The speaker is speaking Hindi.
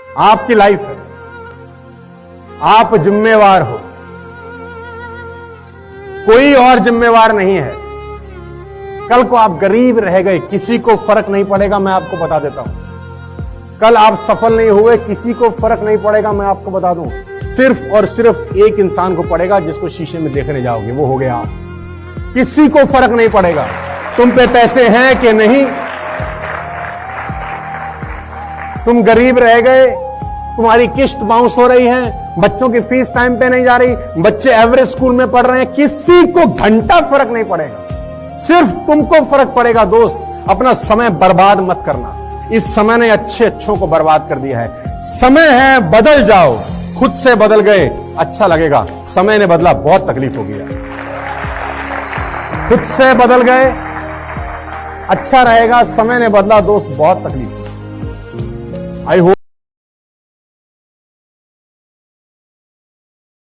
आपकी लाइफ है, आप जिम्मेवार हो, कोई और जिम्मेवार नहीं है। कल को आप गरीब रह गए, किसी को फर्क नहीं पड़ेगा, मैं आपको बता देता हूं। कल आप सफल नहीं हुए, किसी को फर्क नहीं पड़ेगा, मैं आपको बता दूं। सिर्फ और सिर्फ एक इंसान को पड़ेगा जिसको शीशे में देखने जाओगे, वो हो गया आप। किसी को फर्क नहीं पड़ेगा तुम पे पैसे हैं कि नहीं, तुम गरीब रह गए, तुम्हारी किस्त बाउंस हो रही है, बच्चों की फीस टाइम पे नहीं जा रही, बच्चे एवरेज स्कूल में पढ़ रहे हैं, किसी को घंटा फर्क नहीं पड़ेगा, सिर्फ तुमको फर्क पड़ेगा। दोस्त, अपना समय बर्बाद मत करना। इस समय ने अच्छों को बर्बाद कर दिया है। समय है, बदल जाओ। खुद से बदल गए, अच्छा लगेगा। समय ने बदला, बहुत तकलीफ होगी यार। खुद से बदल गए, अच्छा रहेगा। समय ने बदला दोस्त, बहुत तकलीफ। I hope